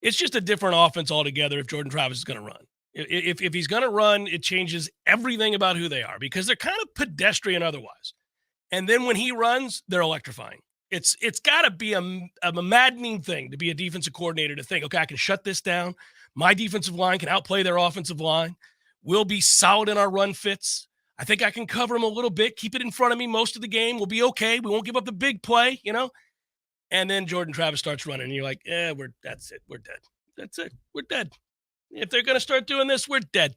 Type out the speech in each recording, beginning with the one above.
It's just a different offense altogether if Jordan Travis is going to run. If he's going to run, it changes everything about who they are because they're kind of pedestrian otherwise. And then when he runs, they're electrifying. It's got to be a maddening thing to be a defensive coordinator to think, okay, I can shut this down. My defensive line can outplay their offensive line. We'll be solid in our run fits. I think I can cover him a little bit, keep it in front of me most of the game. We'll be okay. We won't give up the big play, And then Jordan Travis starts running, and you're like, that's it. We're dead. That's it. We're dead. If they're going to start doing this, we're dead.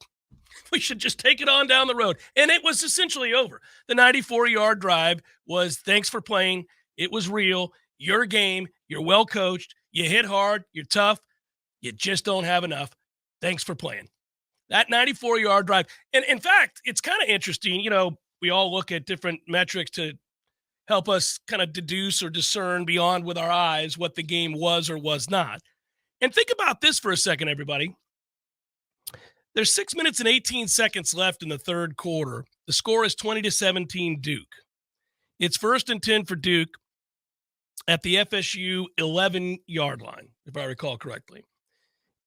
We should just take it on down the road. And it was essentially over. The 94-yard drive was thanks for playing. It was real. Your game. You're well coached. You hit hard. You're tough. You just don't have enough. Thanks for playing. That 94-yard drive. And in fact, it's kind of interesting. We all look at different metrics to help us kind of deduce or discern beyond with our eyes what the game was or was not. And think about this for a second, everybody. There's 6 minutes and 18 seconds left in the third quarter. The score is 20-17 Duke. It's 1st and 10 for Duke at the FSU 11-yard line, if I recall correctly.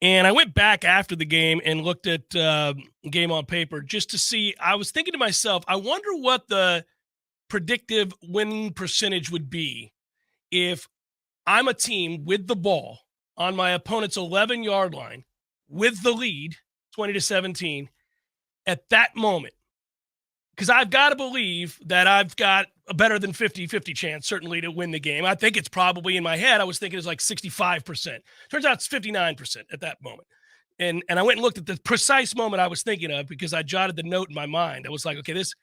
And I went back after the game and looked at game on paper just to see. I was thinking to myself, I wonder what the predictive winning percentage would be if I'm a team with the ball on my opponent's 11-yard line with the lead, 20-17, at that moment. Because I've got to believe that I've got a better than 50-50 chance, certainly, to win the game. I think it's probably, in my head, I was thinking it's like 65%. Turns out it's 59% at that moment. And I went and looked at the precise moment I was thinking of because I jotted the note in my mind. I was like, okay, this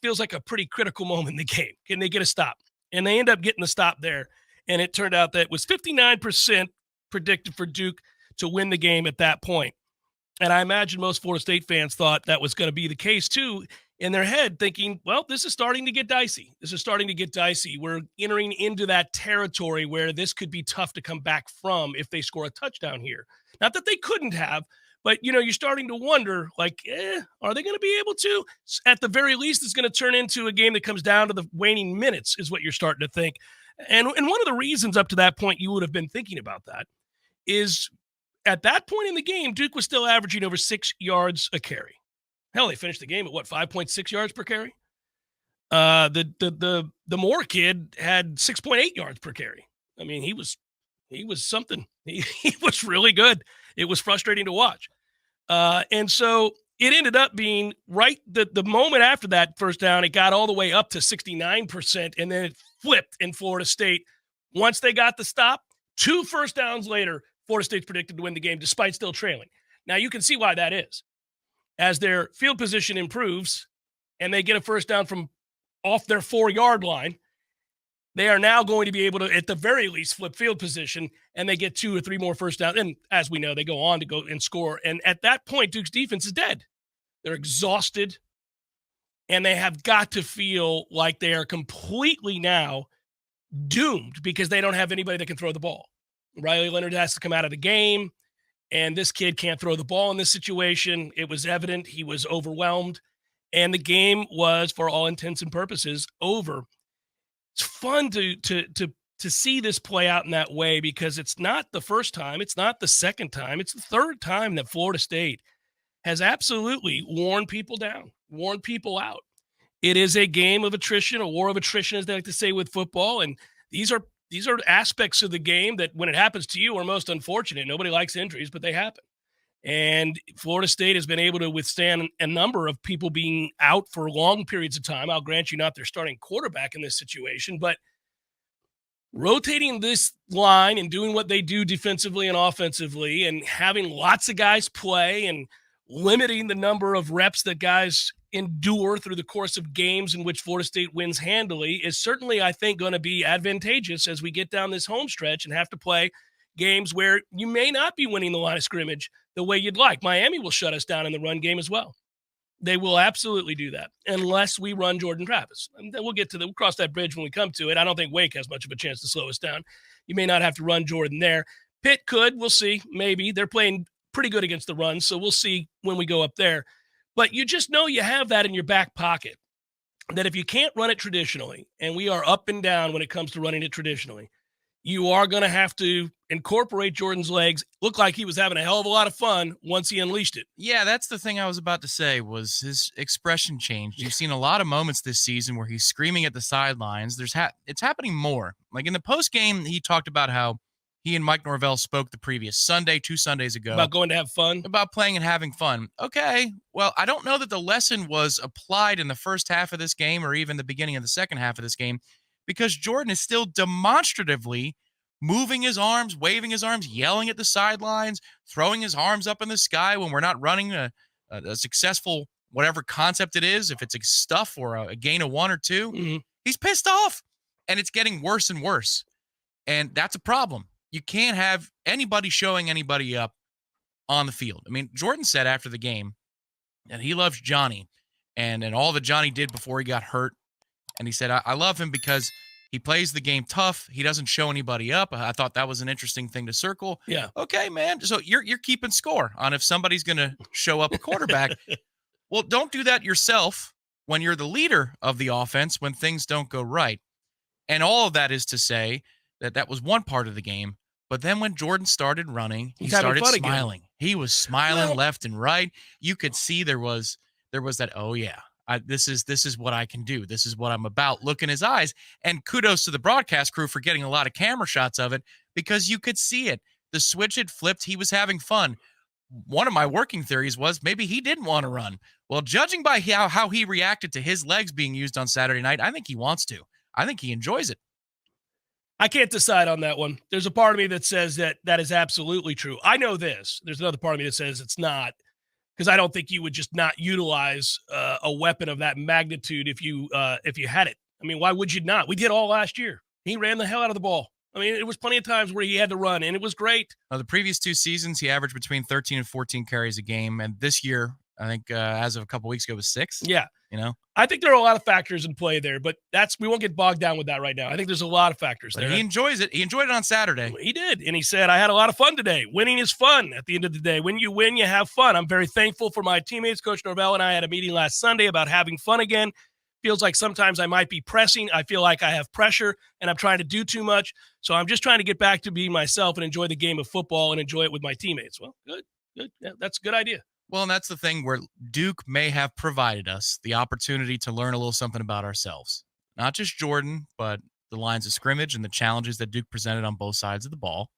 feels like a pretty critical moment in the game. Can they get a stop? And they end up getting the stop there. And it turned out that it was 59% predicted for Duke to win the game at that point. And I imagine most Florida State fans thought that was going to be the case too, in their head, thinking, well, this is starting to get dicey. We're entering into that territory where this could be tough to come back from if they score a touchdown here. Not that they couldn't have, but, you're starting to wonder, like, are they going to be able to? At the very least, it's going to turn into a game that comes down to the waning minutes is what you're starting to think. And one of the reasons up to that point you would have been thinking about that is at that point in the game, Duke was still averaging over 6 yards a carry. Hell, they finished the game at 5.6 yards per carry? The Moore kid had 6.8 yards per carry. I mean, he was something. He was really good. It was frustrating to watch. And so it ended up being right the moment after that first down, it got all the way up to 69%, and then it flipped in Florida State. Once they got the stop, 2 first downs later, Florida State's predicted to win the game despite still trailing. Now, you can see why that is. As their field position improves and they get a first down from off their 4-yard line, they are now going to be able to, at the very least, flip field position, and they get 2 or 3 more first downs. And as we know, they go on to go and score. And at that point, Duke's defense is dead. They're exhausted, and they have got to feel like they are completely now doomed because they don't have anybody that can throw the ball. Riley Leonard has to come out of the game, and this kid can't throw the ball in this situation. It was evident he was overwhelmed, and the game was, for all intents and purposes, over. It's fun to see this play out in that way because it's not the first time, it's not the second time, it's the third time that Florida State has absolutely worn people down, worn people out. It is a game of attrition, a war of attrition, as they like to say with football, and these are aspects of the game that when it happens to you are most unfortunate. Nobody likes injuries, but they happen. And Florida State has been able to withstand a number of people being out for long periods of time. I'll grant you not their starting quarterback in this situation, but rotating this line and doing what they do defensively and offensively and having lots of guys play and limiting the number of reps that guys endure through the course of games in which Florida State wins handily is certainly, I think, going to be advantageous as we get down this home stretch and have to play games where you may not be winning the line of scrimmage the way you'd like. Miami will shut us down in the run game as well. They will absolutely do that unless we run Jordan Travis. And then we'll cross that bridge when we come to it. I don't think Wake has much of a chance to slow us down. You may not have to run Jordan there. Pitt could. We'll see. Maybe. They're playing pretty good against the run, so we'll see when we go up there. But you just know you have that in your back pocket, that if you can't run it traditionally, and we are up and down when it comes to running it traditionally, you are going to have to incorporate Jordan's legs. Looked like he was having a hell of a lot of fun once he unleashed it. Yeah, that's the thing I was about to say was his expression changed. You've seen a lot of moments this season where he's screaming at the sidelines. It's happening more. Like in the post game, he talked about how he and Mike Norvell spoke the previous Sunday, 2 Sundays ago. About going to have fun? About playing and having fun. Okay, well, I don't know that the lesson was applied in the first half of this game or even the beginning of the second half of this game, because Jordan is still demonstratively moving his arms, waving his arms, yelling at the sidelines, throwing his arms up in the sky when we're not running a successful whatever concept it is, if it's a stuff or a gain of 1 or 2. Mm-hmm. He's pissed off, and it's getting worse and worse, and that's a problem. You can't have anybody showing anybody up on the field. I mean, Jordan said after the game that he loves Johnny and all that Johnny did before he got hurt. And he said, I love him because he plays the game tough. He doesn't show anybody up. I thought that was an interesting thing to circle. Yeah. Okay, man. So you're keeping score on if somebody's going to show up a quarterback. Well, don't do that yourself when you're the leader of the offense when things don't go right. And all of that is to say that was one part of the game. But then when Jordan started running, he started smiling. Again. He was smiling left and right. You could see there was that, oh yeah, this is what I can do. This is what I'm about. Look in his eyes. And kudos to the broadcast crew for getting a lot of camera shots of it because you could see it. The switch had flipped. He was having fun. One of my working theories was maybe he didn't want to run. Well, judging by how he reacted to his legs being used on Saturday night, I think he wants to. I think he enjoys it. I can't decide on that one. There's a part of me that says that is absolutely true. I know this. There's another part of me that says it's not, because I don't think you would just not utilize a weapon of that magnitude if you had it. I mean, why would you not? We did all last year. He ran the hell out of the ball. I mean, it was plenty of times where he had to run, and it was great. The previous 2 seasons, he averaged between 13 and 14 carries a game, and this year, I think as of a couple weeks ago, was 6. Yeah. You know, I think there are a lot of factors in play there, but we won't get bogged down with that right now. I think there's a lot of factors there. He enjoys it. He enjoyed it on Saturday. He did, and he said, I had a lot of fun today. Winning is fun at the end of the day. When you win, you have fun. I'm very thankful for my teammates. Coach Norvell and I had a meeting last Sunday about having fun again. Feels like sometimes I might be pressing. I feel like I have pressure, and I'm trying to do too much. So I'm just trying to get back to being myself and enjoy the game of football and enjoy it with my teammates. Well, good. Yeah, that's a good idea. Well, and that's the thing where Duke may have provided us the opportunity to learn a little something about ourselves. Not just Jordan, but the lines of scrimmage and the challenges that Duke presented on both sides of the ball.